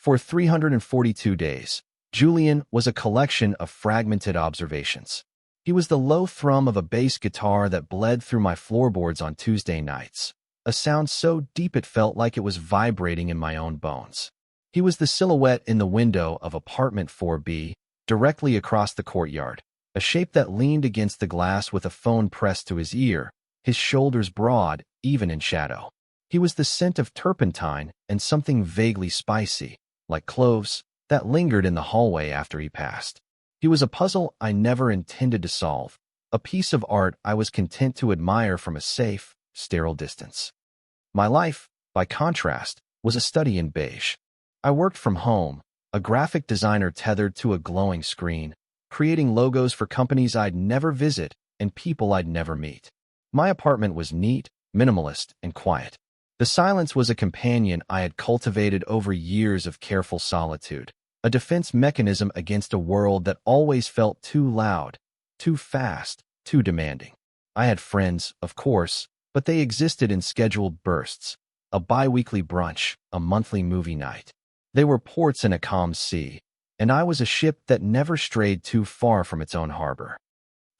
For 342 days, Julian was a collection of fragmented observations. He was the low thrum of a bass guitar that bled through my floorboards on Tuesday nights, a sound so deep it felt like it was vibrating in my own bones. He was the silhouette in the window of apartment 4B, directly across the courtyard, a shape that leaned against the glass with a phone pressed to his ear, his shoulders broad, even in shadow. He was the scent of turpentine and something vaguely spicy, like cloves, that lingered in the hallway after he passed. He was a puzzle I never intended to solve, a piece of art I was content to admire from a safe, sterile distance. My life, by contrast, was a study in beige. I worked from home, a graphic designer tethered to a glowing screen, creating logos for companies I'd never visit and people I'd never meet. My apartment was neat, minimalist, and quiet. The silence was a companion I had cultivated over years of careful solitude, a defense mechanism against a world that always felt too loud, too fast, too demanding. I had friends, of course, but they existed in scheduled bursts, a bi-weekly brunch, a monthly movie night. They were ports in a calm sea, and I was a ship that never strayed too far from its own harbor.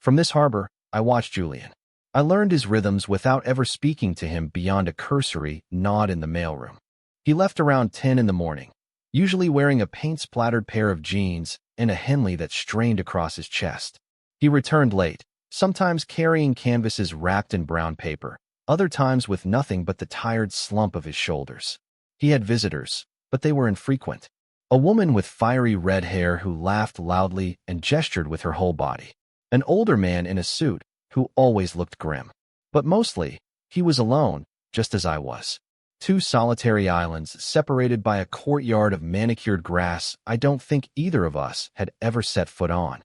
From this harbor, I watched Julian. I learned his rhythms without ever speaking to him beyond a cursory nod in the mailroom. He left around 10 in the morning, usually wearing a paint-splattered pair of jeans and a Henley that strained across his chest. He returned late, sometimes carrying canvases wrapped in brown paper, other times with nothing but the tired slump of his shoulders. He had visitors, but they were infrequent. A woman with fiery red hair who laughed loudly and gestured with her whole body. An older man in a suit who always looked grim. But mostly, he was alone, just as I was. Two solitary islands separated by a courtyard of manicured grass I don't think either of us had ever set foot on.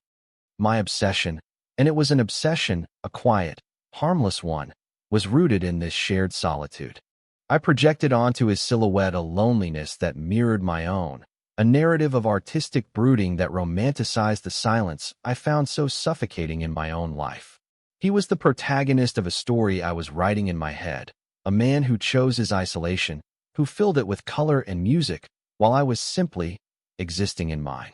My obsession, and it was an obsession, a quiet, harmless one, was rooted in this shared solitude. I projected onto his silhouette a loneliness that mirrored my own, a narrative of artistic brooding that romanticized the silence I found so suffocating in my own life. He was the protagonist of a story I was writing in my head, a man who chose his isolation, who filled it with color and music, while I was simply existing in mine.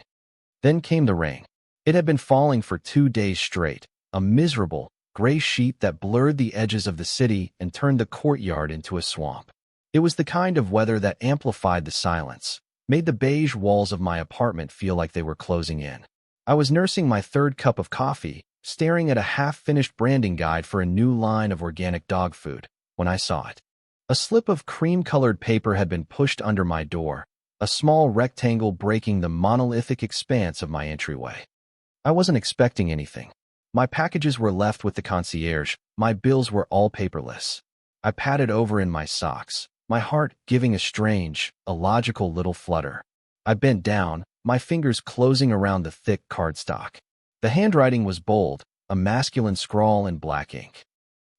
Then came the rain. It had been falling for 2 days straight, a miserable, gray sheet that blurred the edges of the city and turned the courtyard into a swamp. It was the kind of weather that amplified the silence, made the beige walls of my apartment feel like they were closing in. I was nursing my third cup of coffee, staring at a half-finished branding guide for a new line of organic dog food, when I saw it. A slip of cream-colored paper had been pushed under my door, a small rectangle breaking the monolithic expanse of my entryway. I wasn't expecting anything. My packages were left with the concierge, my bills were all paperless. I patted over in my socks, my heart giving a strange, illogical little flutter. I bent down, my fingers closing around the thick cardstock. The handwriting was bold, a masculine scrawl in black ink.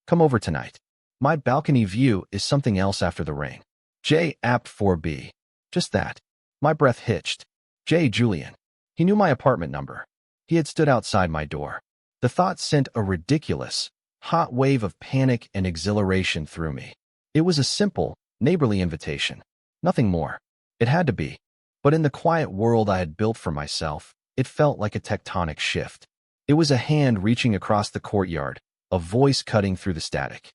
Come over tonight. My balcony view is something else after the rain. J. Apt 4B. Just that. My breath hitched. J. Julian. He knew my apartment number. He had stood outside my door. The thought sent a ridiculous, hot wave of panic and exhilaration through me. It was a simple, neighborly invitation. Nothing more. It had to be. But in the quiet world I had built for myself, it felt like a tectonic shift. It was a hand reaching across the courtyard, a voice cutting through the static.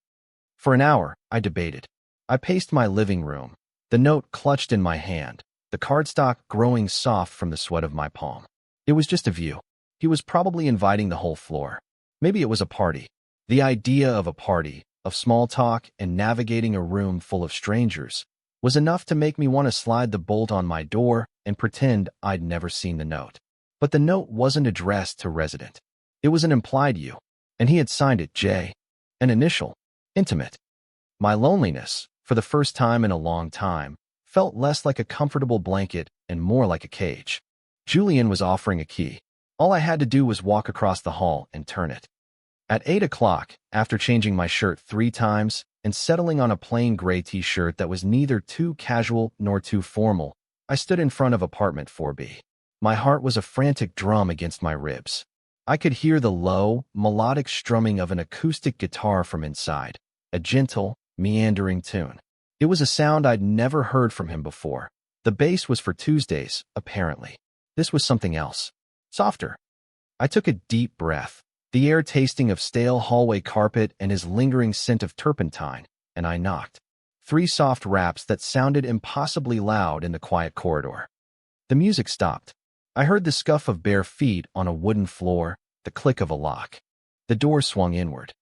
For an hour, I debated. I paced my living room, the note clutched in my hand, the cardstock growing soft from the sweat of my palm. It was just a view. He was probably inviting the whole floor. Maybe it was a party. The idea of a party, of small talk and navigating a room full of strangers, was enough to make me want to slide the bolt on my door and pretend I'd never seen the note. But the note wasn't addressed to resident. It was an implied you, and he had signed it J. An initial. Intimate. My loneliness, for the first time in a long time, felt less like a comfortable blanket and more like a cage. Julian was offering a key. All I had to do was walk across the hall and turn it. At 8 o'clock, after changing my shirt 3 times and settling on a plain gray t-shirt that was neither too casual nor too formal, I stood in front of apartment 4B. My heart was a frantic drum against my ribs. I could hear the low, melodic strumming of an acoustic guitar from inside, a gentle, meandering tune. It was a sound I'd never heard from him before, The bass was for Tuesdays, apparently. This was something else. Softer. I took a deep breath, the air tasting of stale hallway carpet and his lingering scent of turpentine, and I knocked. 3 soft raps that sounded impossibly loud in the quiet corridor. The music stopped. I heard the scuff of bare feet on a wooden floor, the click of a lock. The door swung inward.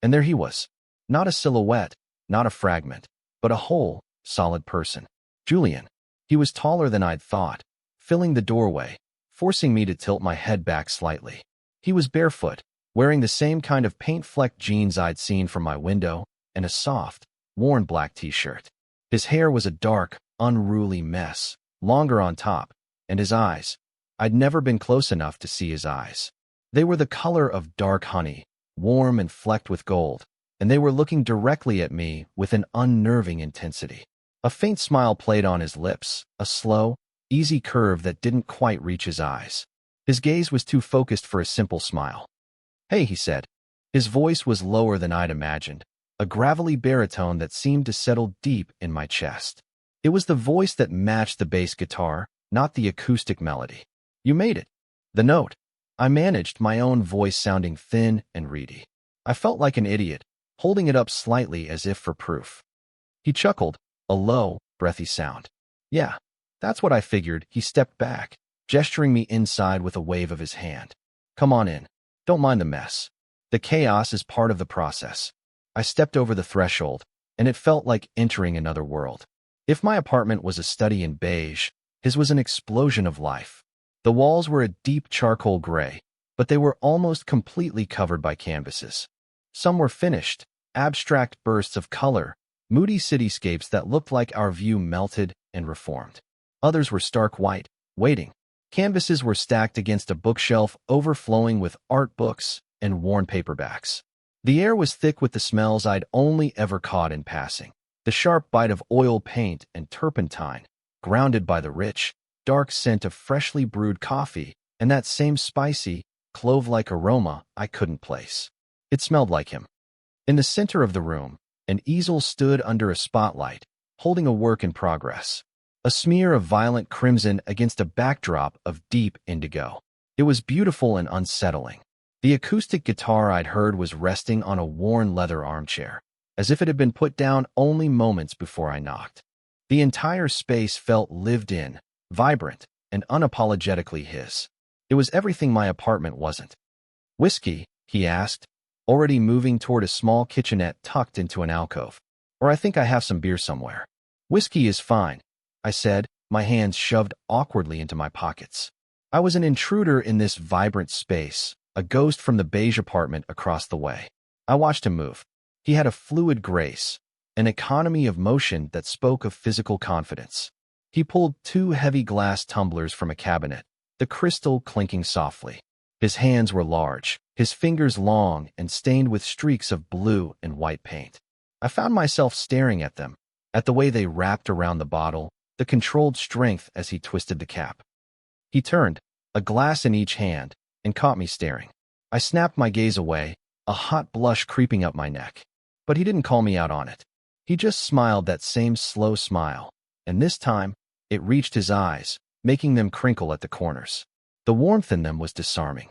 And there he was. Not a silhouette, not a fragment, but a whole, solid person. Julian. He was taller than I'd thought, filling the doorway, forcing me to tilt my head back slightly. He was barefoot, wearing the same kind of paint-flecked jeans I'd seen from my window, and a soft, worn black t-shirt. His hair was a dark, unruly mess, longer on top, and his eyes. I'd never been close enough to see his eyes. They were the color of dark honey, warm and flecked with gold, and they were looking directly at me with an unnerving intensity. A faint smile played on his lips, a slow, easy curve that didn't quite reach his eyes. His gaze was too focused for a simple smile. "Hey," he said. His voice was lower than I'd imagined, a gravelly baritone that seemed to settle deep in my chest. It was the voice that matched the bass guitar, not the acoustic melody. "You made it." The note. I managed my own voice sounding thin and reedy. I felt like an idiot, holding it up slightly as if for proof. He chuckled, a low, breathy sound. "Yeah, that's what I figured." He stepped back, gesturing me inside with a wave of his hand. "Come on in. Don't mind the mess. The chaos is part of the process." I stepped over the threshold, and it felt like entering another world. If my apartment was a study in beige, his was an explosion of life. The walls were a deep charcoal gray, but they were almost completely covered by canvases. Some were finished, abstract bursts of color, moody cityscapes that looked like our view melted and reformed. Others were stark white, waiting. Canvases were stacked against a bookshelf overflowing with art books and worn paperbacks. The air was thick with the smells I'd only ever caught in passing. The sharp bite of oil paint and turpentine, grounded by the rich, dark scent of freshly brewed coffee, and that same spicy, clove-like aroma I couldn't place. It smelled like him. In the center of the room, an easel stood under a spotlight, holding a work in progress. A smear of violent crimson against a backdrop of deep indigo. It was beautiful and unsettling. The acoustic guitar I'd heard was resting on a worn leather armchair, as if it had been put down only moments before I knocked. The entire space felt lived in, vibrant, and unapologetically his. It was everything my apartment wasn't. "Whiskey?" he asked, already moving toward a small kitchenette tucked into an alcove. "Or I think I have some beer somewhere." "Whiskey is fine," I said, my hands shoved awkwardly into my pockets. I was an intruder in this vibrant space, a ghost from the beige apartment across the way. I watched him move. He had a fluid grace, an economy of motion that spoke of physical confidence. He pulled 2 heavy glass tumblers from a cabinet, the crystal clinking softly. His hands were large, his fingers long and stained with streaks of blue and white paint. I found myself staring at them, at the way they wrapped around the bottle, the controlled strength as he twisted the cap. He turned, a glass in each hand, and caught me staring. I snapped my gaze away, a hot blush creeping up my neck. But he didn't call me out on it. He just smiled that same slow smile, and this time, it reached his eyes, making them crinkle at the corners. The warmth in them was disarming.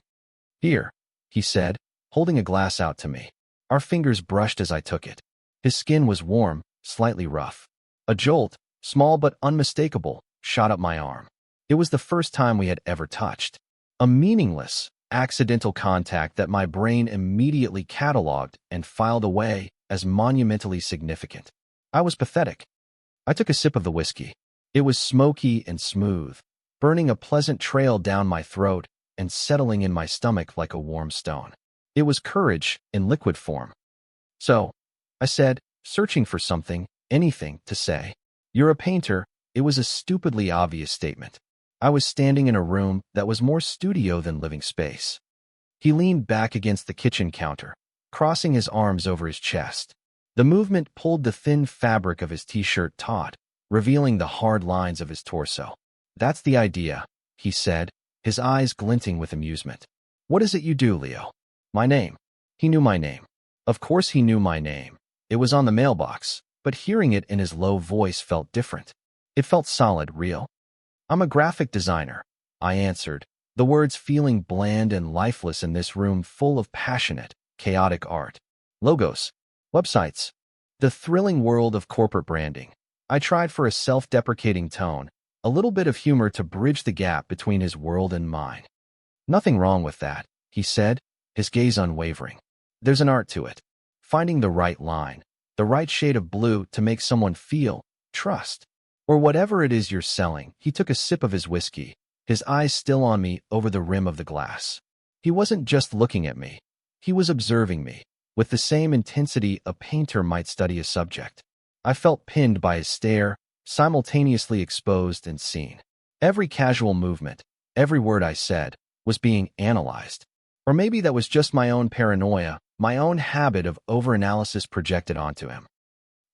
"Here," he said, holding a glass out to me. Our fingers brushed as I took it. His skin was warm, slightly rough. A jolt, small but unmistakable, shot up my arm. It was the first time we had ever touched. A meaningless, accidental contact that my brain immediately cataloged and filed away as monumentally significant. I was pathetic. I took a sip of the whiskey. It was smoky and smooth, burning a pleasant trail down my throat and settling in my stomach like a warm stone. It was courage in liquid form. "So," I said, searching for something, anything, to say. "You're a painter." It was a stupidly obvious statement. I was standing in a room that was more studio than living space. He leaned back against the kitchen counter, crossing his arms over his chest. The movement pulled the thin fabric of his t-shirt taut, revealing the hard lines of his torso. "That's the idea," he said, his eyes glinting with amusement. "What is it you do, Leo?" "My name." He knew my name. Of course he knew my name. It was on the mailbox, but hearing it in his low voice felt different. It felt solid, real. I'm a graphic designer, I answered, the words feeling bland and lifeless in this room full of passionate, chaotic art. Logos. Websites. The thrilling world of corporate branding. I tried for a self-deprecating tone, a little bit of humor to bridge the gap between his world and mine. Nothing wrong with that, he said, his gaze unwavering. There's an art to it. Finding the right line, the right shade of blue to make someone feel, trust, or whatever it is you're selling. He took a sip of his whiskey, his eyes still on me over the rim of the glass. He wasn't just looking at me. He was observing me, with the same intensity a painter might study a subject. I felt pinned by his stare, simultaneously exposed and seen. Every casual movement, every word I said, was being analyzed. Or maybe that was just my own paranoia, my own habit of overanalysis projected onto him.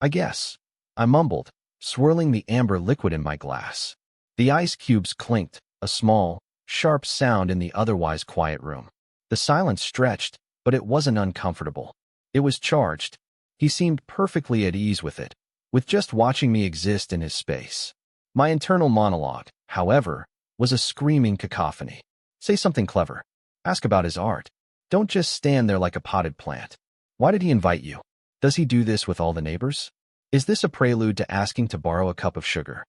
I guess, I mumbled, swirling the amber liquid in my glass. The ice cubes clinked, a small, sharp sound in the otherwise quiet room. The silence stretched, but it wasn't uncomfortable. It was charged. He seemed perfectly at ease with it, with just watching me exist in his space. My internal monologue, however, was a screaming cacophony. Say something clever. Ask about his art. Don't just stand there like a potted plant. Why did he invite you? Does he do this with all the neighbors? Is this a prelude to asking to borrow a cup of sugar?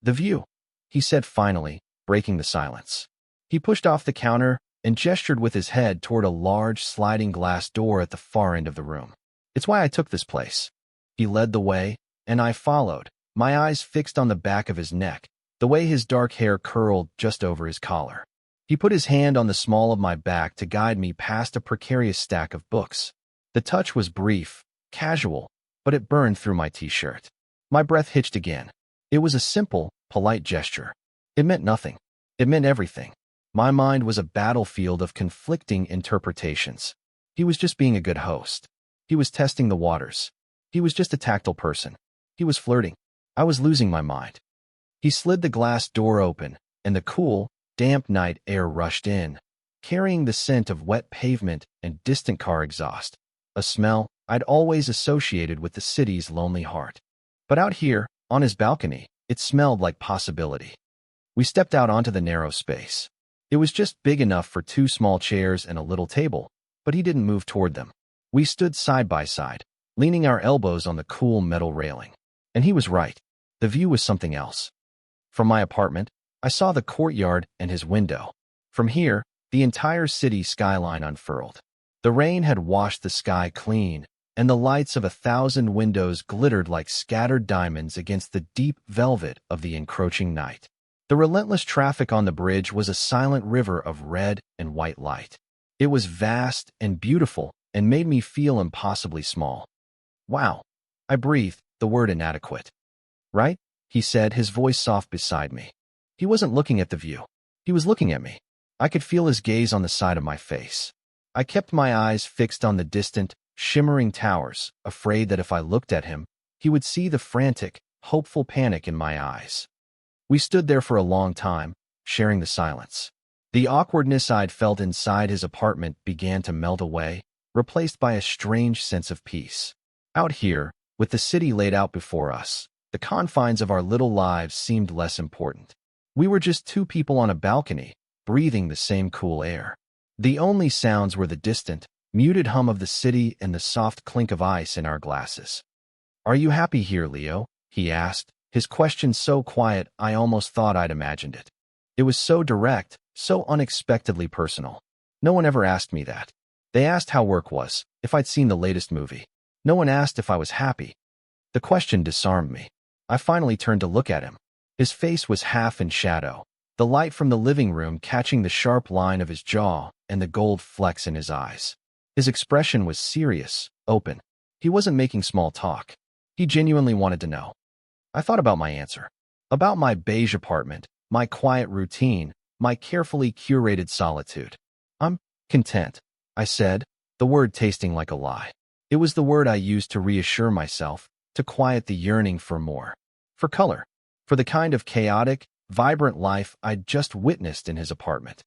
The view, he said finally, breaking the silence. He pushed off the counter and gestured with his head toward a large sliding glass door at the far end of the room. It's why I took this place. He led the way, and I followed, my eyes fixed on the back of his neck, the way his dark hair curled just over his collar. He put his hand on the small of my back to guide me past a precarious stack of books. The touch was brief, casual, but it burned through my t-shirt. My breath hitched again. It was a simple, polite gesture. It meant nothing. It meant everything. My mind was a battlefield of conflicting interpretations. He was just being a good host. He was testing the waters. He was just a tactile person. He was flirting. I was losing my mind. He slid the glass door open, and the cool, damp night air rushed in, carrying the scent of wet pavement and distant car exhaust, a smell I'd always associated with the city's lonely heart. But out here, on his balcony, it smelled like possibility. We stepped out onto the narrow space. It was just big enough for 2 small chairs and a little table, but he didn't move toward them. We stood side by side, leaning our elbows on the cool metal railing. And he was right. The view was something else. From my apartment, I saw the courtyard and his window. From here, the entire city skyline unfurled. The rain had washed the sky clean, and the lights of 1,000 windows glittered like scattered diamonds against the deep velvet of the encroaching night. The relentless traffic on the bridge was a silent river of red and white light. It was vast and beautiful and made me feel impossibly small. Wow. I breathed, the word inadequate. Right? He said, his voice soft beside me. He wasn't looking at the view. He was looking at me. I could feel his gaze on the side of my face. I kept my eyes fixed on the distant, shimmering towers, afraid that if I looked at him, he would see the frantic, hopeful panic in my eyes. We stood there for a long time, sharing the silence. The awkwardness I'd felt inside his apartment began to melt away, replaced by a strange sense of peace. Out here, with the city laid out before us, the confines of our little lives seemed less important. We were just 2 people on a balcony, breathing the same cool air. The only sounds were the distant, muted hum of the city and the soft clink of ice in our glasses. Are you happy here, Leo? He asked, his question so quiet I almost thought I'd imagined it. It was so direct, so unexpectedly personal. No one ever asked me that. They asked how work was, if I'd seen the latest movie. No one asked if I was happy. The question disarmed me. I finally turned to look at him. His face was half in shadow, the light from the living room catching the sharp line of his jaw and the gold flecks in his eyes. His expression was serious, open. He wasn't making small talk. He genuinely wanted to know. I thought about my answer. About my beige apartment, my quiet routine, my carefully curated solitude. I'm content, I said, the word tasting like a lie. It was the word I used to reassure myself, to quiet the yearning for more. For color. For the kind of chaotic, vibrant life I'd just witnessed in his apartment.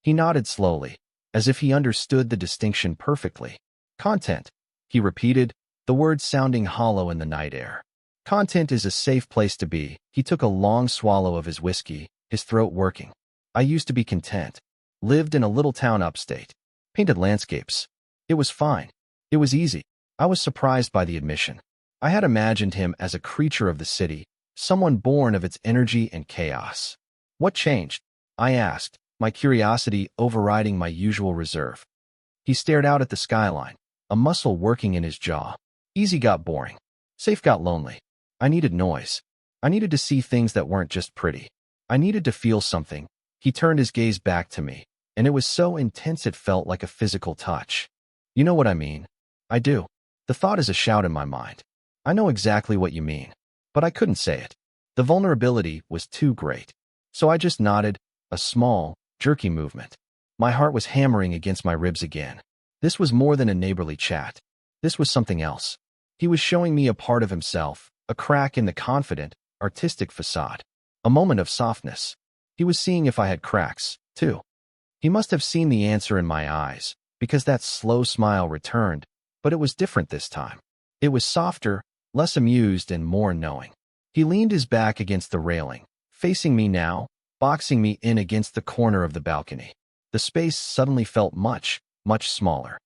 He nodded slowly, as if he understood the distinction perfectly. Content, he repeated, the words sounding hollow in the night air. Content is a safe place to be. He took a long swallow of his whiskey, his throat working. I used to be content. Lived in a little town upstate. Painted landscapes. It was fine. It was easy. I was surprised by the admission. I had imagined him as a creature of the city, someone born of its energy and chaos. What changed? I asked, my curiosity overriding my usual reserve. He stared out at the skyline, a muscle working in his jaw. Easy got boring. Safe got lonely. I needed noise. I needed to see things that weren't just pretty. I needed to feel something. He turned his gaze back to me, and it was so intense it felt like a physical touch. You know what I mean? I do. The thought is a shout in my mind. I know exactly what you mean, but I couldn't say it. The vulnerability was too great. So I just nodded, a small, jerky movement. My heart was hammering against my ribs again. This was more than a neighborly chat. This was something else. He was showing me a part of himself, a crack in the confident, artistic facade. A moment of softness. He was seeing if I had cracks, too. He must have seen the answer in my eyes, because that slow smile returned, but it was different this time. It was softer, less amused, and more knowing. He leaned his back against the railing, facing me now, boxing me in against the corner of the balcony. The space suddenly felt much, much smaller.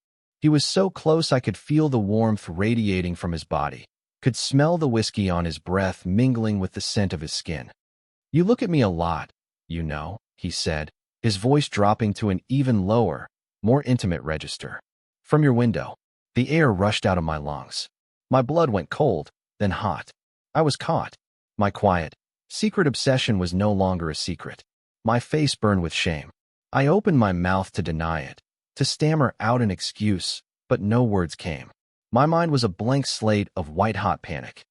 He was so close I could feel the warmth radiating from his body, could smell the whiskey on his breath mingling with the scent of his skin. "You look at me a lot, you know," he said, his voice dropping to an even lower, more intimate register. "From your window." The air rushed out of my lungs. My blood went cold, then hot. I was caught. My quiet, secret obsession was no longer a secret. My face burned with shame. I opened my mouth to deny it, to stammer out an excuse, but no words came. My mind was a blank slate of white-hot panic.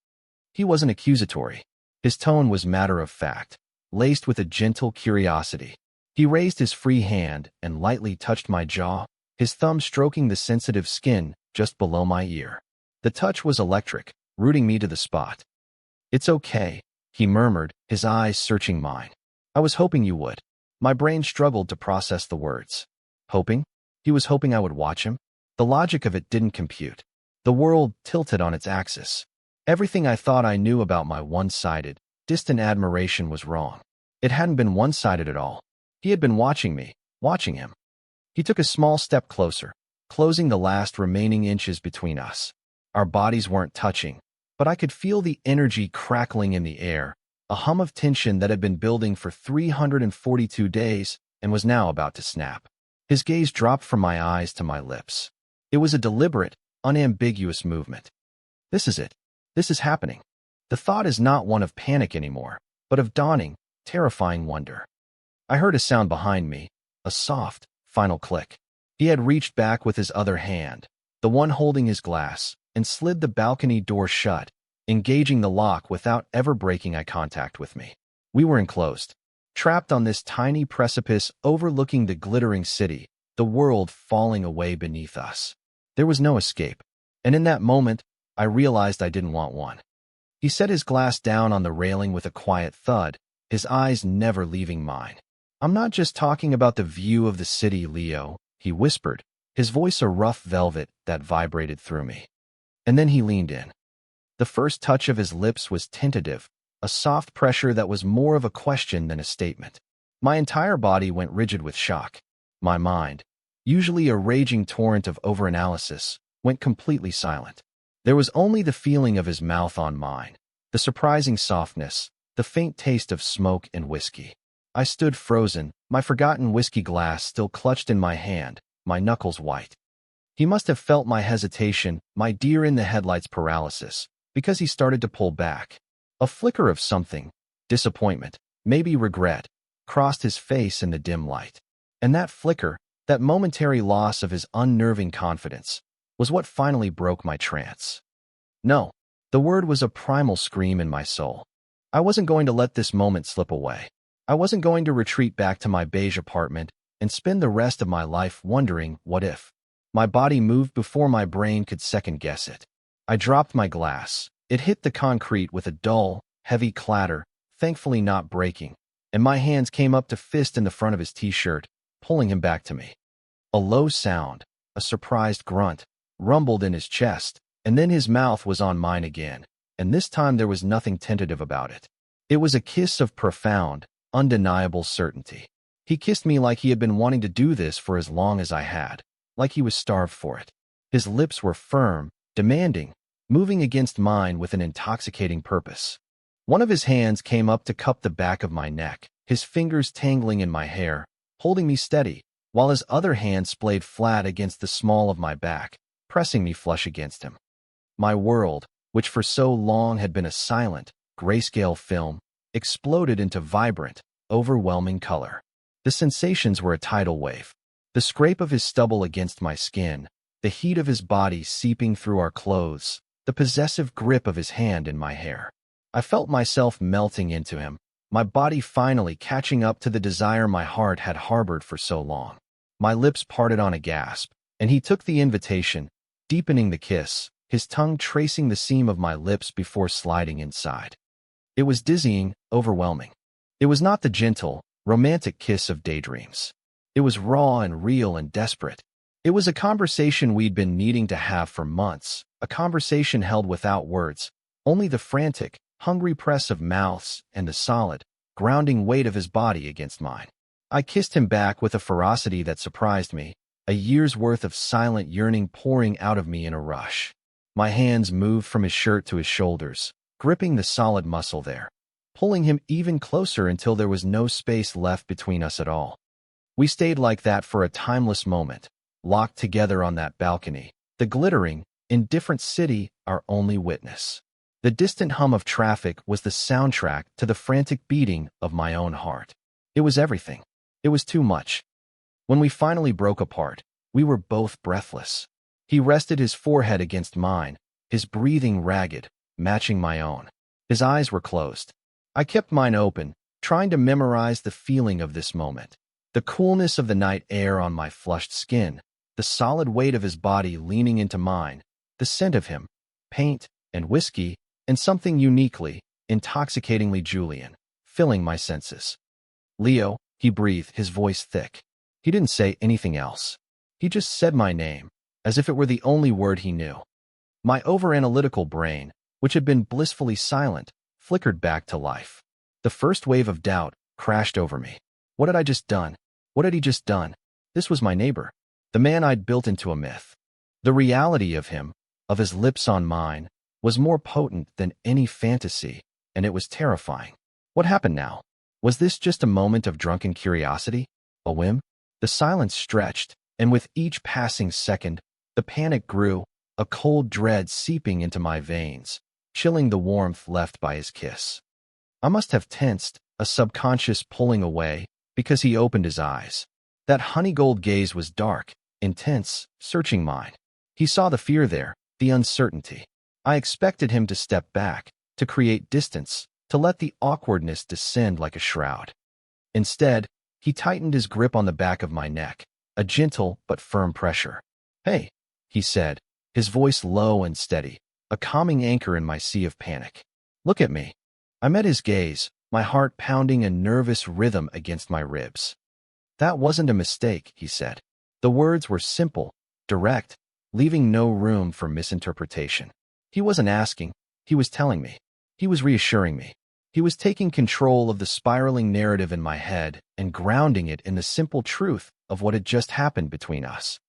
He wasn't accusatory. His tone was matter-of-fact, laced with a gentle curiosity. He raised his free hand and lightly touched my jaw, his thumb stroking the sensitive skin just below my ear. The touch was electric, rooting me to the spot. "It's okay," he murmured, his eyes searching mine. "I was hoping you would." My brain struggled to process the words. Hoping? He was hoping I would watch him? The logic of it didn't compute. The world tilted on its axis. Everything I thought I knew about my one-sided, distant admiration was wrong. It hadn't been one-sided at all. He had been watching me, watching him. He took a small step closer, closing the last remaining inches between us. Our bodies weren't touching, but I could feel the energy crackling in the air, a hum of tension that had been building for 342 days and was now about to snap. His gaze dropped from my eyes to my lips. It was a deliberate, unambiguous movement. This is it. This is happening. The thought is not one of panic anymore, but of dawning, terrifying wonder. I heard a sound behind me, a soft, final click. He had reached back with his other hand, the one holding his glass, and slid the balcony door shut, engaging the lock without ever breaking eye contact with me. We were enclosed, trapped on this tiny precipice overlooking the glittering city, the world falling away beneath us. There was no escape, and in that moment, I realized I didn't want one. He set his glass down on the railing with a quiet thud, his eyes never leaving mine. "I'm not just talking about the view of the city, Leo," he whispered, his voice a rough velvet that vibrated through me. And then he leaned in. The first touch of his lips was tentative, a soft pressure that was more of a question than a statement. My entire body went rigid with shock. My mind, usually a raging torrent of overanalysis, went completely silent. There was only the feeling of his mouth on mine, the surprising softness, the faint taste of smoke and whiskey. I stood frozen, my forgotten whiskey glass still clutched in my hand, my knuckles white. He must have felt my hesitation, my deer-in-the-headlights paralysis, because he started to pull back. A flicker of something, disappointment, maybe regret, crossed his face in the dim light. And that flicker, that momentary loss of his unnerving confidence, was what finally broke my trance. No, the word was a primal scream in my soul. I wasn't going to let this moment slip away. I wasn't going to retreat back to my beige apartment and spend the rest of my life wondering what if. My body moved before my brain could second-guess it. I dropped my glass. It hit the concrete with a dull, heavy clatter, thankfully not breaking, and my hands came up to fist in the front of his t-shirt, pulling him back to me. A low sound, a surprised grunt, rumbled in his chest, and then his mouth was on mine again, and this time there was nothing tentative about it. It was a kiss of profound, undeniable certainty. He kissed me like he had been wanting to do this for as long as I had, like he was starved for it. His lips were firm, demanding, moving against mine with an intoxicating purpose. One of his hands came up to cup the back of my neck, his fingers tangling in my hair, holding me steady, while his other hand splayed flat against the small of my back, pressing me flush against him. My world, which for so long had been a silent, grayscale film, exploded into vibrant, overwhelming color. The sensations were a tidal wave. The scrape of his stubble against my skin, the heat of his body seeping through our clothes, the possessive grip of his hand in my hair. I felt myself melting into him, my body finally catching up to the desire my heart had harbored for so long. My lips parted on a gasp, and he took the invitation, deepening the kiss, his tongue tracing the seam of my lips before sliding inside. It was dizzying, overwhelming. It was not the gentle, romantic kiss of daydreams. It was raw and real and desperate. It was a conversation we'd been needing to have for months, a conversation held without words, only the frantic, hungry press of mouths and the solid, grounding weight of his body against mine. I kissed him back with a ferocity that surprised me, a year's worth of silent yearning pouring out of me in a rush. My hands moved from his shirt to his shoulders, gripping the solid muscle there, pulling him even closer until there was no space left between us at all. We stayed like that for a timeless moment, locked together on that balcony, the glittering, indifferent city our only witness. The distant hum of traffic was the soundtrack to the frantic beating of my own heart. It was everything. It was too much. When we finally broke apart, we were both breathless. He rested his forehead against mine, his breathing ragged, matching my own. His eyes were closed. I kept mine open, trying to memorize the feeling of this moment. The coolness of the night air on my flushed skin, the solid weight of his body leaning into mine, the scent of him, paint and whiskey, and something uniquely, intoxicatingly Julian, filling my senses. "Leo," he breathed, his voice thick. He didn't say anything else. He just said my name, as if it were the only word he knew. My overanalytical brain, which had been blissfully silent, flickered back to life. The first wave of doubt crashed over me. What had I just done? What had he just done? This was my neighbor, the man I'd built into a myth. The reality of him, of his lips on mine, was more potent than any fantasy, and it was terrifying. What happened now? Was this just a moment of drunken curiosity? A whim? The silence stretched, and with each passing second, the panic grew, a cold dread seeping into my veins, chilling the warmth left by his kiss. I must have tensed, a subconscious pulling away, because he opened his eyes. That honey-gold gaze was dark, intense, searching mine. He saw the fear there, the uncertainty. I expected him to step back, to create distance, to let the awkwardness descend like a shroud. Instead, he tightened his grip on the back of my neck, a gentle but firm pressure. "Hey," he said, his voice low and steady, a calming anchor in my sea of panic. "Look at me." I met his gaze, my heart pounding a nervous rhythm against my ribs. "That wasn't a mistake," he said. The words were simple, direct, leaving no room for misinterpretation. He wasn't asking, he was telling me. He was reassuring me. He was taking control of the spiraling narrative in my head and grounding it in the simple truth of what had just happened between us.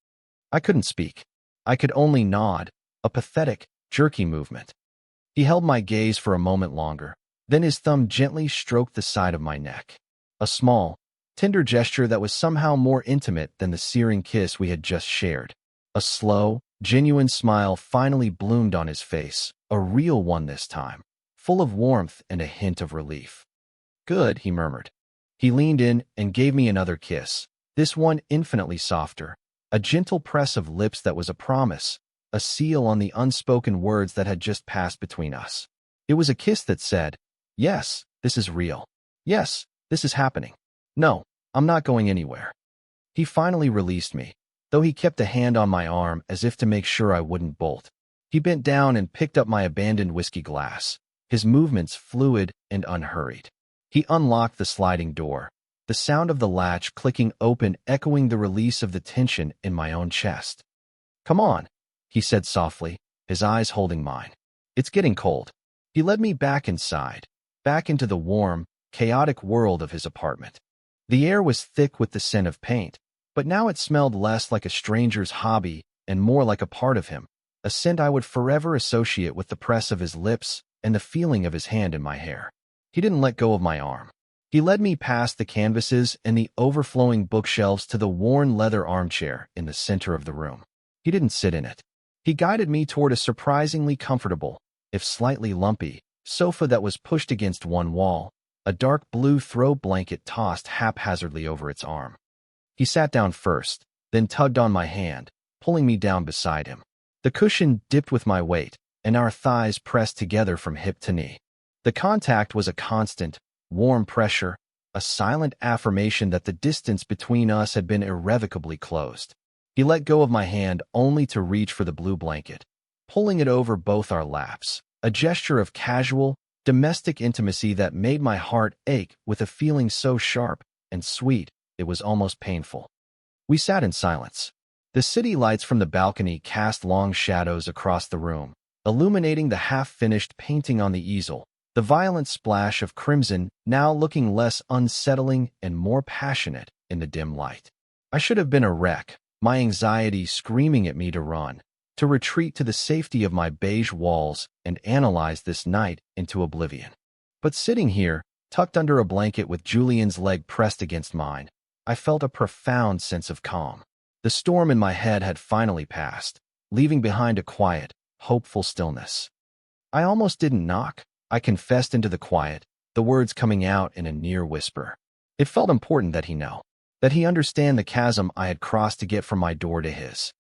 I couldn't speak. I could only nod, a pathetic, jerky movement. He held my gaze for a moment longer, then his thumb gently stroked the side of my neck. A small, tender gesture that was somehow more intimate than the searing kiss we had just shared. A slow, genuine smile finally bloomed on his face, a real one this time, full of warmth and a hint of relief. "Good," he murmured. He leaned in and gave me another kiss, this one infinitely softer, a gentle press of lips that was a promise, a seal on the unspoken words that had just passed between us. It was a kiss that said, "Yes, this is real. Yes, this is happening. No, I'm not going anywhere." He finally released me, though he kept a hand on my arm as if to make sure I wouldn't bolt. He bent down and picked up my abandoned whiskey glass, his movements fluid and unhurried. He unlocked the sliding door, the sound of the latch clicking open echoing the release of the tension in my own chest. "Come on," he said softly, his eyes holding mine. "It's getting cold." He led me back inside, back into the warm, chaotic world of his apartment. The air was thick with the scent of paint, but now it smelled less like a stranger's hobby and more like a part of him, a scent I would forever associate with the press of his lips and the feeling of his hand in my hair. He didn't let go of my arm. He led me past the canvases and the overflowing bookshelves to the worn leather armchair in the center of the room. He didn't sit in it. He guided me toward a surprisingly comfortable, if slightly lumpy, sofa that was pushed against one wall, a dark blue throw blanket tossed haphazardly over its arm. He sat down first, then tugged on my hand, pulling me down beside him. The cushion dipped with my weight, and our thighs pressed together from hip to knee. The contact was a constant, warm pressure, a silent affirmation that the distance between us had been irrevocably closed. He let go of my hand only to reach for the blue blanket, pulling it over both our laps, a gesture of casual, domestic intimacy that made my heart ache with a feeling so sharp and sweet it was almost painful. We sat in silence. The city lights from the balcony cast long shadows across the room, illuminating the half-finished painting on the easel, the violent splash of crimson now looking less unsettling and more passionate in the dim light. I should have been a wreck, my anxiety screaming at me to run, to retreat to the safety of my beige walls and analyze this night into oblivion. But sitting here, tucked under a blanket with Julian's leg pressed against mine, I felt a profound sense of calm. The storm in my head had finally passed, leaving behind a quiet, hopeful stillness. I almost didn't knock. I confessed into the quiet, the words coming out in a near whisper. It felt important that he know, that he understand the chasm I had crossed to get from my door to his.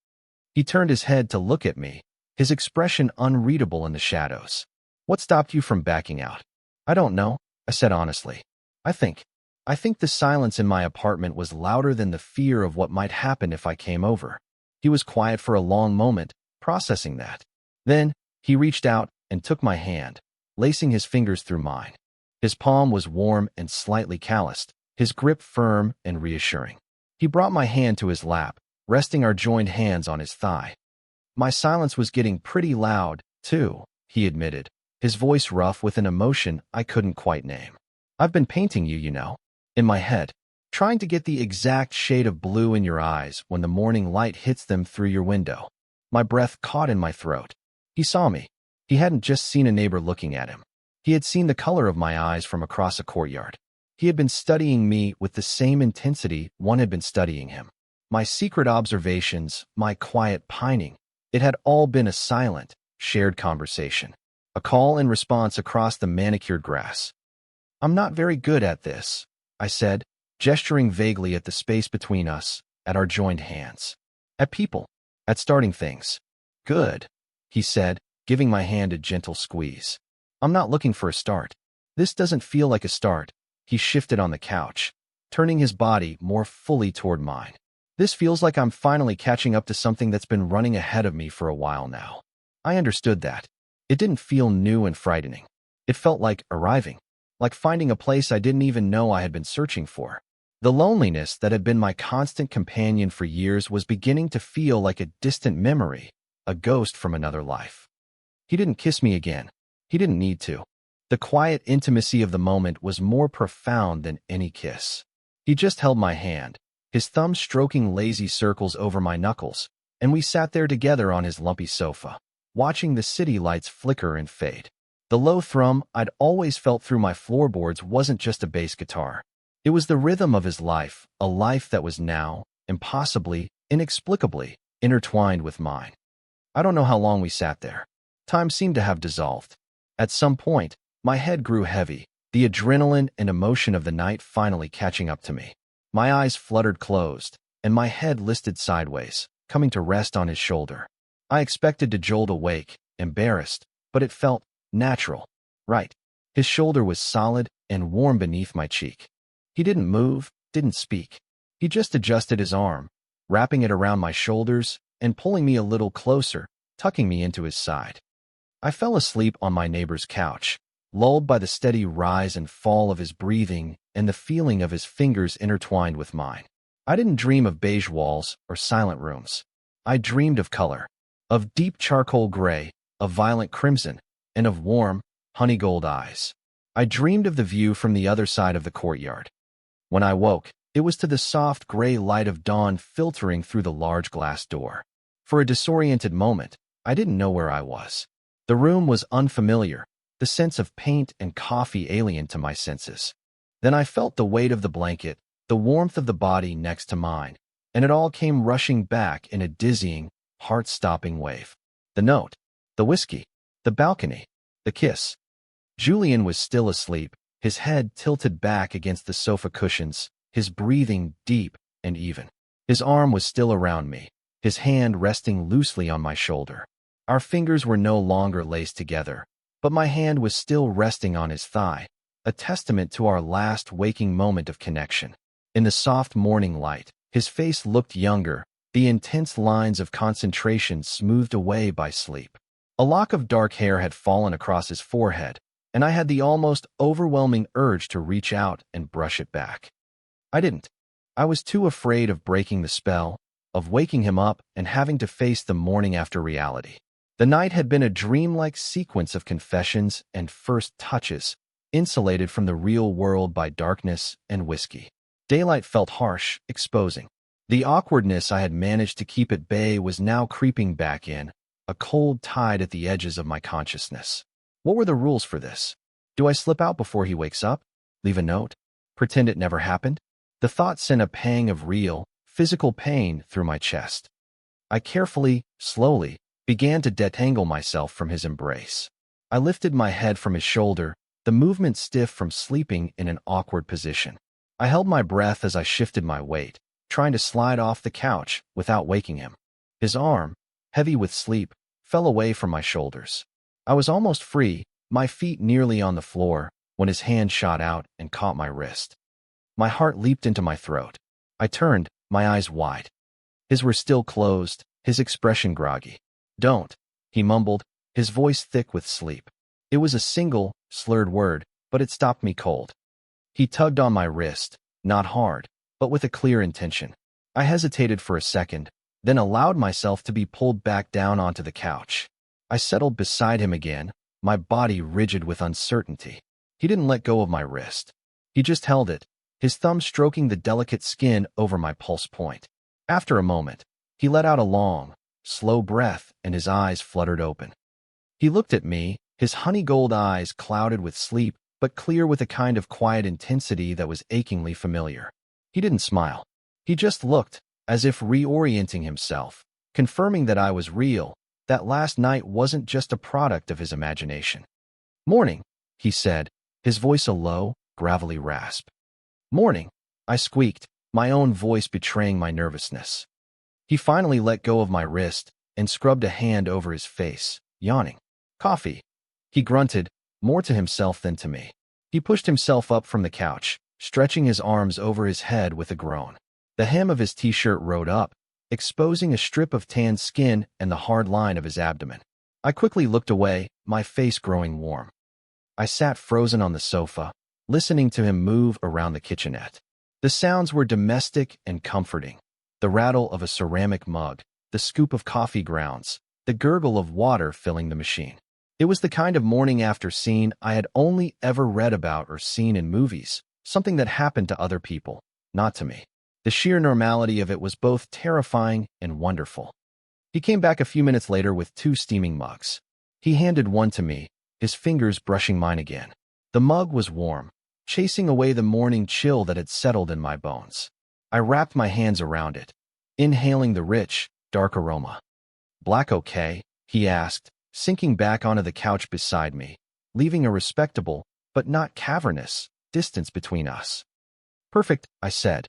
He turned his head to look at me, his expression unreadable in the shadows. "What stopped you from backing out?" "I don't know," I said honestly. I think the silence in my apartment was louder than the fear of what might happen if I came over." He was quiet for a long moment, processing that. Then, he reached out and took my hand, lacing his fingers through mine. His palm was warm and slightly calloused, his grip firm and reassuring. He brought my hand to his lap, resting our joined hands on his thigh. "My silence was getting pretty loud, too," he admitted, his voice rough with an emotion I couldn't quite name. "I've been painting you, in my head, trying to get the exact shade of blue in your eyes when the morning light hits them through your window." My breath caught in my throat. He saw me. He hadn't just seen a neighbor looking at him. He had seen the color of my eyes from across a courtyard. He had been studying me with the same intensity one had been studying him. My secret observations, my quiet pining, it had all been a silent, shared conversation. A call and response across the manicured grass. "I'm not very good at this," I said, gesturing vaguely at the space between us, at our joined hands. "At people. At starting things." "Good," he said, giving my hand a gentle squeeze. "I'm not looking for a start. This doesn't feel like a start." He shifted on the couch, turning his body more fully toward mine. "This feels like I'm finally catching up to something that's been running ahead of me for a while now." I understood that. It didn't feel new and frightening. It felt like arriving, like finding a place I didn't even know I had been searching for. The loneliness that had been my constant companion for years was beginning to feel like a distant memory, a ghost from another life. He didn't kiss me again. He didn't need to. The quiet intimacy of the moment was more profound than any kiss. He just held my hand, his thumb stroking lazy circles over my knuckles, and we sat there together on his lumpy sofa, watching the city lights flicker and fade. The low thrum I'd always felt through my floorboards wasn't just a bass guitar. It was the rhythm of his life, a life that was now, impossibly, inexplicably, intertwined with mine. I don't know how long we sat there. Time seemed to have dissolved. At some point, my head grew heavy, the adrenaline and emotion of the night finally catching up to me. My eyes fluttered closed, and my head listed sideways, coming to rest on his shoulder. I expected to jolt awake, embarrassed, but it felt natural. Right. His shoulder was solid and warm beneath my cheek. He didn't move, didn't speak. He just adjusted his arm, wrapping it around my shoulders and pulling me a little closer, tucking me into his side. I fell asleep on my neighbor's couch, lulled by the steady rise and fall of his breathing and the feeling of his fingers intertwined with mine. I didn't dream of beige walls or silent rooms. I dreamed of color, of deep charcoal gray, of violent crimson, and of warm, honey gold eyes. I dreamed of the view from the other side of the courtyard. When I woke, it was to the soft gray light of dawn filtering through the large glass door. For a disoriented moment, I didn't know where I was. The room was unfamiliar, the sense of paint and coffee alien to my senses. Then I felt the weight of the blanket, the warmth of the body next to mine, and it all came rushing back in a dizzying, heart-stopping wave. The note, the whiskey, the balcony, the kiss. Julian was still asleep, his head tilted back against the sofa cushions, his breathing deep and even. His arm was still around me, his hand resting loosely on my shoulder. Our fingers were no longer laced together, but my hand was still resting on his thigh, a testament to our last waking moment of connection. In the soft morning light, his face looked younger, the intense lines of concentration smoothed away by sleep. A lock of dark hair had fallen across his forehead, and I had the almost overwhelming urge to reach out and brush it back. I didn't. I was too afraid of breaking the spell, of waking him up and having to face the morning after reality. The night had been a dreamlike sequence of confessions and first touches, insulated from the real world by darkness and whiskey. Daylight felt harsh, exposing. The awkwardness I had managed to keep at bay was now creeping back in, a cold tide at the edges of my consciousness. What were the rules for this? Do I slip out before he wakes up? Leave a note? Pretend it never happened? The thought sent a pang of real, physical pain through my chest. I carefully, slowly, began to detangle myself from his embrace. I lifted my head from his shoulder, the movement stiff from sleeping in an awkward position. I held my breath as I shifted my weight, trying to slide off the couch without waking him. His arm, heavy with sleep, fell away from my shoulders. I was almost free, my feet nearly on the floor, when his hand shot out and caught my wrist. My heart leaped into my throat. I turned, my eyes wide. His were still closed, his expression groggy. "Don't," he mumbled, his voice thick with sleep. It was a single, slurred word, but it stopped me cold. He tugged on my wrist, not hard, but with a clear intention. I hesitated for a second, then allowed myself to be pulled back down onto the couch. I settled beside him again, my body rigid with uncertainty. He didn't let go of my wrist. He just held it, his thumb stroking the delicate skin over my pulse point. After a moment, he let out a long, slow breath and his eyes fluttered open. He looked at me, his honey gold eyes clouded with sleep, but clear with a kind of quiet intensity that was achingly familiar. He didn't smile. He just looked, as if reorienting himself, confirming that I was real, that last night wasn't just a product of his imagination. "Morning," he said, his voice a low, gravelly rasp. "Morning," I squeaked, my own voice betraying my nervousness. He finally let go of my wrist and scrubbed a hand over his face, yawning. "Coffee," he grunted, more to himself than to me. He pushed himself up from the couch, stretching his arms over his head with a groan. The hem of his t-shirt rode up, exposing a strip of tanned skin and the hard line of his abdomen. I quickly looked away, my face growing warm. I sat frozen on the sofa, listening to him move around the kitchenette. The sounds were domestic and comforting. The rattle of a ceramic mug, the scoop of coffee grounds, the gurgle of water filling the machine. It was the kind of morning after scene I had only ever read about or seen in movies, something that happened to other people, not to me. The sheer normality of it was both terrifying and wonderful. He came back a few minutes later with 2 steaming mugs. He handed one to me, his fingers brushing mine again. The mug was warm, chasing away the morning chill that had settled in my bones. I wrapped my hands around it, inhaling the rich, dark aroma. "Black okay?" he asked, sinking back onto the couch beside me, leaving a respectable, but not cavernous, distance between us. "Perfect," I said.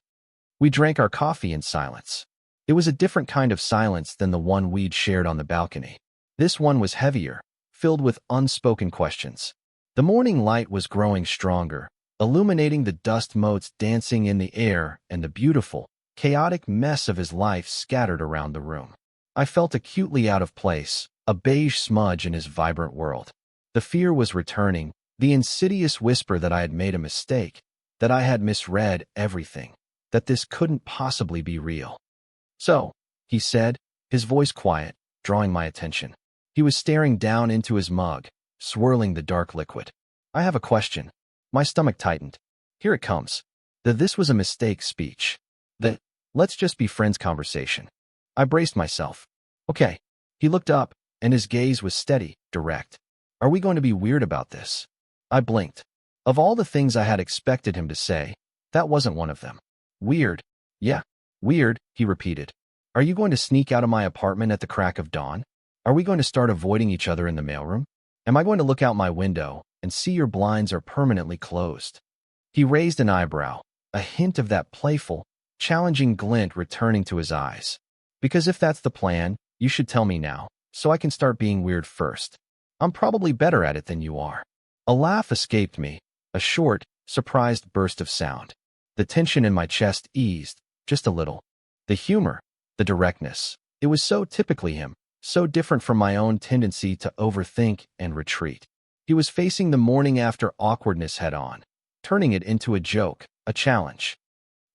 We drank our coffee in silence. It was a different kind of silence than the one we'd shared on the balcony. This one was heavier, filled with unspoken questions. The morning light was growing stronger, illuminating the dust motes dancing in the air and the beautiful, chaotic mess of his life scattered around the room. I felt acutely out of place, a beige smudge in his vibrant world. The fear was returning, the insidious whisper that I had made a mistake, that I had misread everything, that this couldn't possibly be real. "So," he said, his voice quiet, drawing my attention. He was staring down into his mug, swirling the dark liquid. I have a question. My stomach tightened. Here it comes. The "this was a mistake" speech. The "let's just be friends" conversation. I braced myself. Okay. He looked up, and his gaze was steady, direct. Are we going to be weird about this? I blinked. Of all the things I had expected him to say, that wasn't one of them. Weird. Yeah, weird, he repeated. Are you going to sneak out of my apartment at the crack of dawn? Are we going to start avoiding each other in the mailroom? Am I going to look out my window and see your blinds are permanently closed? He raised an eyebrow, a hint of that playful, challenging glint returning to his eyes. Because if that's the plan, you should tell me now, so I can start being weird first. I'm probably better at it than you are. A laugh escaped me, a short, surprised burst of sound. The tension in my chest eased, just a little. The humor, the directness, it was so typically him, so different from my own tendency to overthink and retreat. He was facing the morning after awkwardness head on, turning it into a joke, a challenge.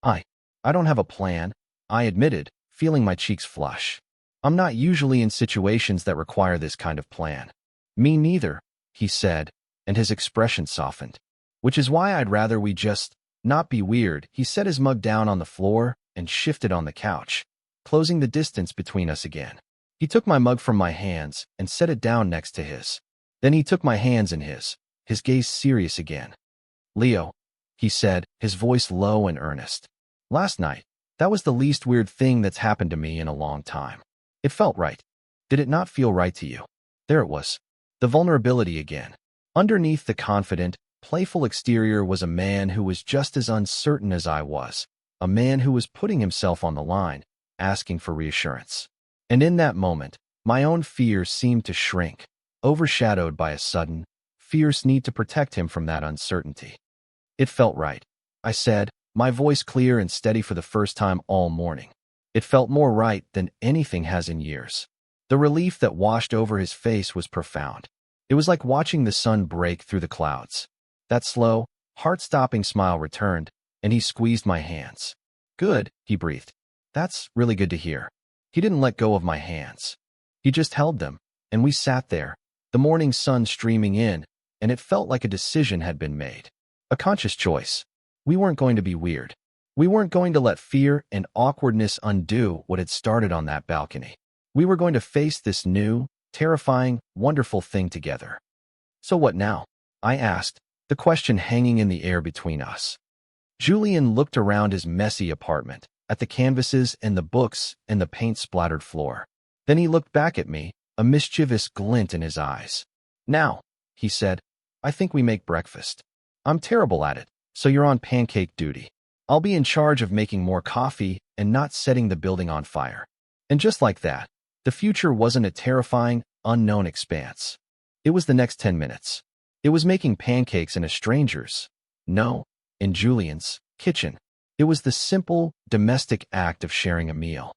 I don't have a plan, I admitted, feeling my cheeks flush. I'm not usually in situations that require this kind of plan. Me neither, he said, and his expression softened. Which is why I'd rather we just not be weird. He set his mug down on the floor and shifted on the couch, closing the distance between us again. He took my mug from my hands and set it down next to his. Then he took my hands in his gaze serious again. Leo, he said, his voice low and earnest. Last night, that was the least weird thing that's happened to me in a long time. It felt right. Did it not feel right to you? There it was. The vulnerability again. Underneath the confident, playful exterior was a man who was just as uncertain as I was, a man who was putting himself on the line, asking for reassurance. And in that moment, my own fear seemed to shrink, overshadowed by a sudden, fierce need to protect him from that uncertainty. It felt right, I said, my voice clear and steady for the first time all morning. It felt more right than anything has in years. The relief that washed over his face was profound. It was like watching the sun break through the clouds. That slow, heart-stopping smile returned, and he squeezed my hands. Good, he breathed. That's really good to hear. He didn't let go of my hands. He just held them, and we sat there, the morning sun streaming in, and it felt like a decision had been made. A conscious choice. We weren't going to be weird. We weren't going to let fear and awkwardness undo what had started on that balcony. We were going to face this new, terrifying, wonderful thing together. So what now? I asked, the question hanging in the air between us. Julian looked around his messy apartment, at the canvases and the books and the paint-splattered floor. Then he looked back at me, a mischievous glint in his eyes. Now, he said, I think we make breakfast. I'm terrible at it, so you're on pancake duty. I'll be in charge of making more coffee and not setting the building on fire. And just like that, the future wasn't a terrifying, unknown expanse. It was the next 10 minutes. It was making pancakes in a stranger's, no, in Julian's, kitchen. It was the simple, domestic act of sharing a meal.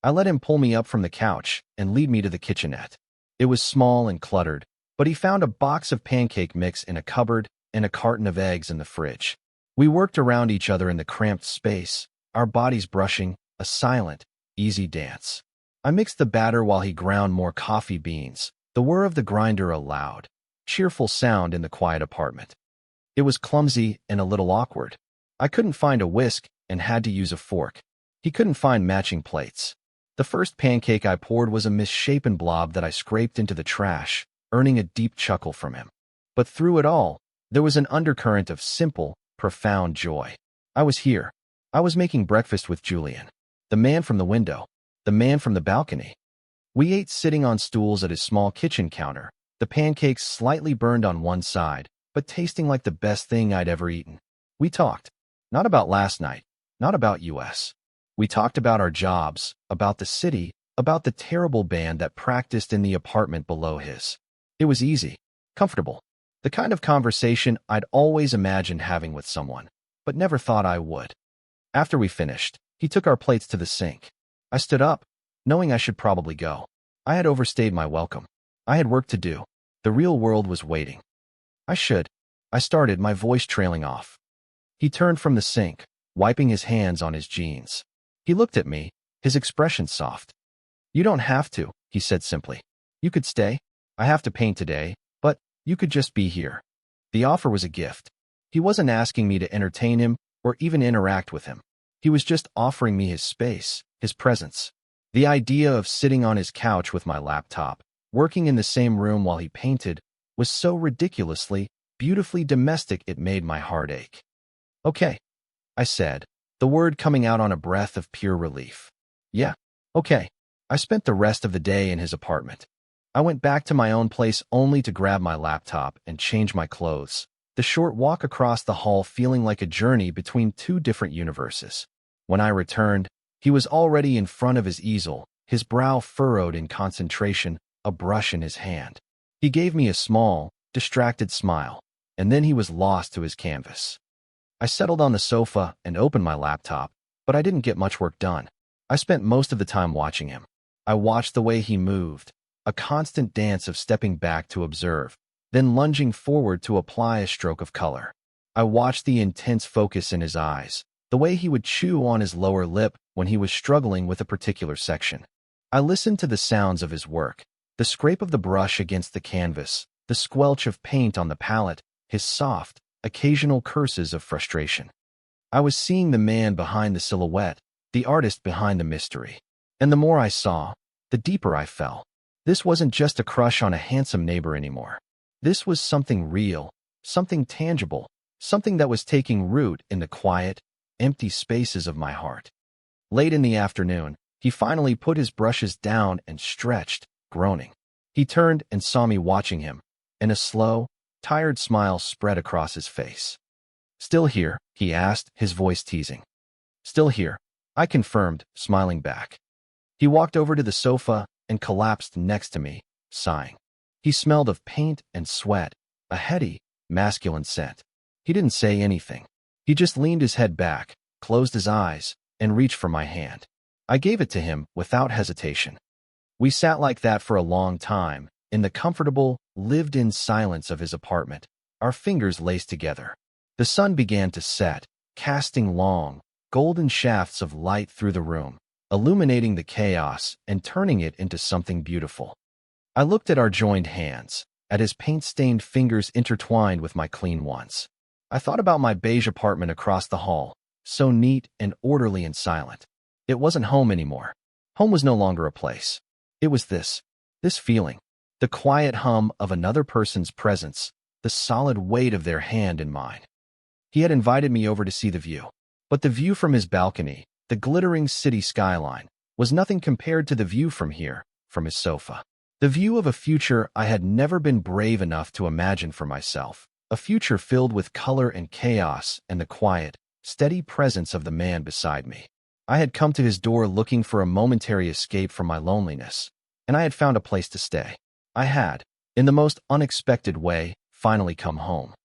I let him pull me up from the couch and lead me to the kitchenette. It was small and cluttered, but he found a box of pancake mix in a cupboard and a carton of eggs in the fridge. We worked around each other in the cramped space, our bodies brushing, a silent, easy dance. I mixed the batter while he ground more coffee beans, the whir of the grinder a loud, cheerful sound in the quiet apartment. It was clumsy and a little awkward. I couldn't find a whisk and had to use a fork. He couldn't find matching plates. The first pancake I poured was a misshapen blob that I scraped into the trash, earning a deep chuckle from him. But through it all, there was an undercurrent of simple, profound joy. I was here. I was making breakfast with Julian, the man from the window, the man from the balcony. We ate sitting on stools at his small kitchen counter, the pancakes slightly burned on one side, but tasting like the best thing I'd ever eaten. We talked. Not about last night, not about US. We talked about our jobs, about the city, about the terrible band that practiced in the apartment below his. It was easy, comfortable, the kind of conversation I'd always imagined having with someone, but never thought I would. After we finished, he took our plates to the sink. I stood up, knowing I should probably go. I had overstayed my welcome. I had work to do. The real world was waiting. I started, my voice trailing off. He turned from the sink, wiping his hands on his jeans. He looked at me, his expression soft. You don't have to, he said simply. You could stay. I have to paint today, but You could just be here. The offer was a gift. He wasn't asking me to entertain him or even interact with him. He was just offering me his space, his presence. The idea of sitting on his couch with my laptop, working in the same room while he painted, was so ridiculously, beautifully domestic it made my heart ache. Okay, I said, the word coming out on a breath of pure relief. Yeah, okay. I spent the rest of the day in his apartment. I went back to my own place only to grab my laptop and change my clothes, the short walk across the hall feeling like a journey between two different universes. When I returned, he was already in front of his easel, his brow furrowed in concentration, a brush in his hand. He gave me a small, distracted smile, and then he was lost to his canvas. I settled on the sofa and opened my laptop, but I didn't get much work done. I spent most of the time watching him. I watched the way he moved, a constant dance of stepping back to observe, then lunging forward to apply a stroke of color. I watched the intense focus in his eyes, the way he would chew on his lower lip when he was struggling with a particular section. I listened to the sounds of his work, the scrape of the brush against the canvas, the squelch of paint on the palette, his soft, occasional curses of frustration. I was seeing the man behind the silhouette, the artist behind the mystery. And the more I saw, the deeper I fell. This wasn't just a crush on a handsome neighbor anymore. This was something real, something tangible, something that was taking root in the quiet, empty spaces of my heart. Late in the afternoon, he finally put his brushes down and stretched, groaning. He turned and saw me watching him, and a slow, tired smile spread across his face. "Still here?" he asked, his voice teasing. "Still here," I confirmed, smiling back. He walked over to the sofa and collapsed next to me, sighing. He smelled of paint and sweat, a heady, masculine scent. He didn't say anything. He just leaned his head back, closed his eyes, and reached for my hand. I gave it to him without hesitation. We sat like that for a long time, in the comfortable, lived-in silence of his apartment, our fingers laced together. The sun began to set, casting long, golden shafts of light through the room, illuminating the chaos and turning it into something beautiful. I looked at our joined hands, at his paint-stained fingers intertwined with my clean ones. I thought about my beige apartment across the hall, so neat and orderly and silent. It wasn't home anymore. Home was no longer a place. It was this feeling, the quiet hum of another person's presence, the solid weight of their hand in mine. He had invited me over to see the view, but the view from his balcony, the glittering city skyline, was nothing compared to the view from here, from his sofa. The view of a future I had never been brave enough to imagine for myself, a future filled with color and chaos and the quiet, steady presence of the man beside me. I had come to his door looking for a momentary escape from my loneliness, and I had found a place to stay. I had, in the most unexpected way, finally come home.